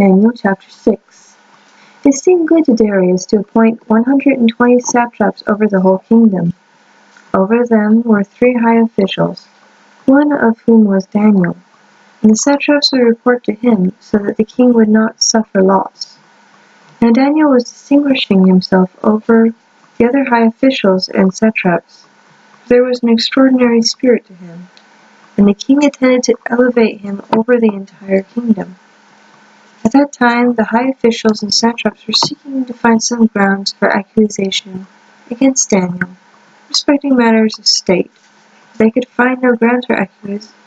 Daniel chapter 6. It seemed good to Darius to appoint 120 satraps over the whole kingdom. Over them were 3 high officials, one of whom was Daniel, and the satraps would report to him so that the king would not suffer loss. Now Daniel was distinguishing himself over the other high officials and satraps, for there was an extraordinary spirit to him, and the king intended to elevate him over the entire kingdom. At that time, the high officials and satraps were seeking to find some grounds for accusation against Daniel respecting matters of state. They could find no grounds for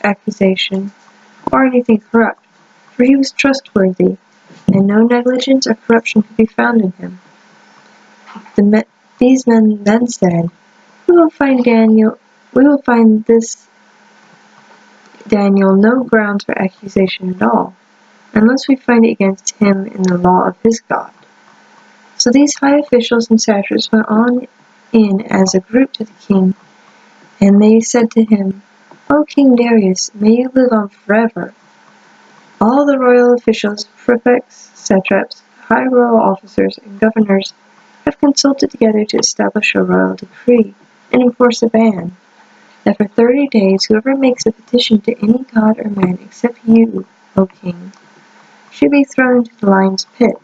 accusation or anything corrupt, for he was trustworthy, and no negligence or corruption could be found in him. These men then said, We will find this Daniel no grounds for accusation at all, unless we find it against him in the law of his God. So these high officials and satraps went on in as a group to the king, and they said to him, O King Darius, may you live on forever. All the royal officials, prefects, satraps, high royal officers, and governors have consulted together to establish a royal decree and enforce a ban, that for 30 days whoever makes a petition to any god or man except you, O king, should be thrown into the lion's pit.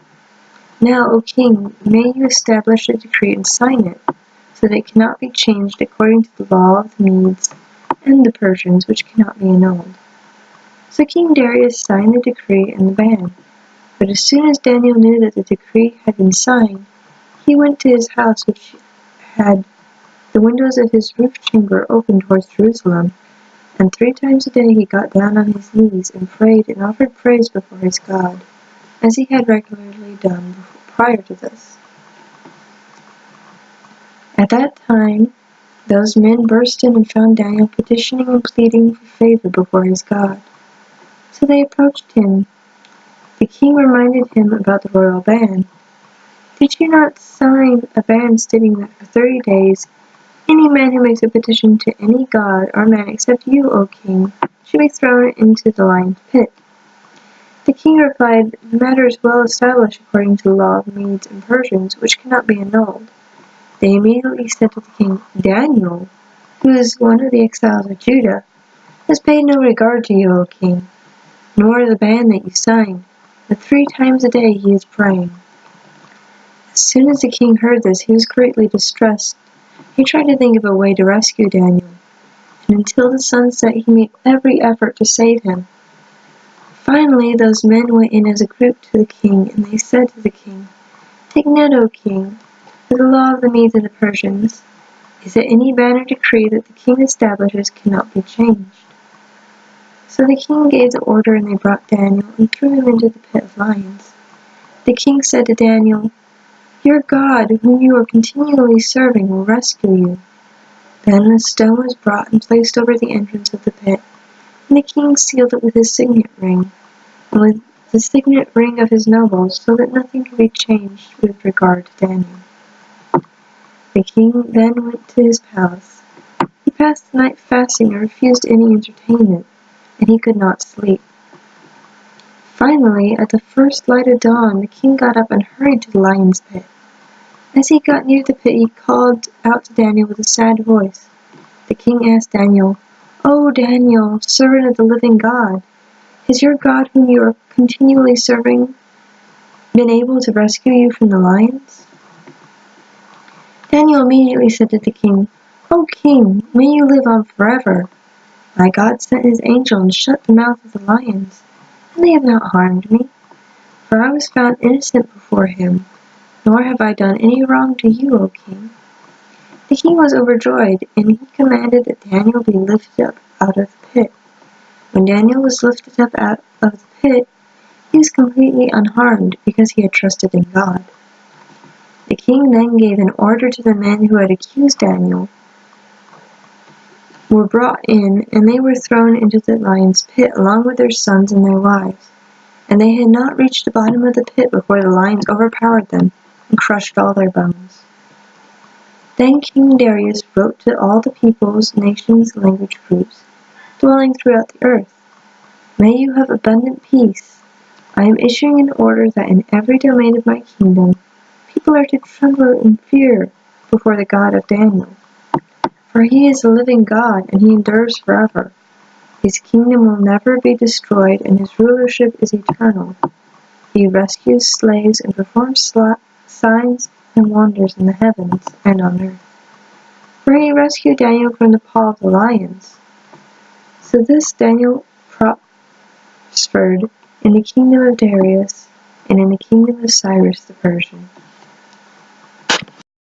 Now, O king, may you establish a decree and sign it, so that it cannot be changed according to the law of the Medes and the Persians, which cannot be annulled. So King Darius signed the decree and the ban. But as soon as Daniel knew that the decree had been signed, he went to his house, which had the windows of his roof chamber open towards Jerusalem, and 3 times a day he got down on his knees and prayed and offered praise before his God, as he had regularly done prior to this. At that time, those men burst in and found Daniel petitioning and pleading for favor before his God. So they approached him. The king reminded him about the royal ban. Did you not sign a ban stating that for 30 days, any man who makes a petition to any god or man except you, O king, should be thrown into the lion's pit? The king replied, The matter is well established according to the law of the Medes and Persians, which cannot be annulled. They immediately said to the king, Daniel, who is one of the exiles of Judah, has paid no regard to you, O king, nor the ban that you signed, but 3 times a day he is praying. As soon as the king heard this, he was greatly distressed. He tried to think of a way to rescue Daniel, and until the sun set he made every effort to save him. Finally, those men went in as a group to the king, and they said to the king, Take note, O king, for the law of the Medes and the Persians is that any ban or decree that the king establishes cannot be changed. So the king gave the order, and they brought Daniel and threw him into the pit of lions. The king said to Daniel, Your God, whom you are continually serving, will rescue you. Then a stone was brought and placed over the entrance of the pit, and the king sealed it with his signet ring, and with the signet ring of his nobles, so that nothing could be changed with regard to Daniel. The king then went to his palace. He passed the night fasting and refused any entertainment, and he could not sleep. Finally, at the first light of dawn, the king got up and hurried to the lion's pit. As he got near the pit, he called out to Daniel with a sad voice. The king asked Daniel, O Daniel, servant of the living God, has your God whom you are continually serving been able to rescue you from the lions? Daniel immediately said to the king, O king, may you live on forever. My God sent his angel and shut the mouth of the lions, and they have not harmed me, for I was found innocent before him, nor have I done any wrong to you, O king. The king was overjoyed, and he commanded that Daniel be lifted up out of the pit. When Daniel was lifted up out of the pit, he was completely unharmed because he had trusted in God. The king then gave an order to the men who had accused Daniel, were brought in, and they were thrown into the lion's pit along with their sons and their wives. And they had not reached the bottom of the pit before the lions overpowered them and crushed all their bones. Then King Darius wrote to all the peoples, nations, language groups, dwelling throughout the earth, May you have abundant peace. I am issuing an order that in every domain of my kingdom, people are to tremble in fear before the God of Daniel. For he is a living God, and he endures forever. His kingdom will never be destroyed, and his rulership is eternal. He rescues slaves and performs signs and wonders in the heavens and on earth. For he rescued Daniel from the paw of the lions. So this Daniel prospered in the kingdom of Darius and in the kingdom of Cyrus the Persian.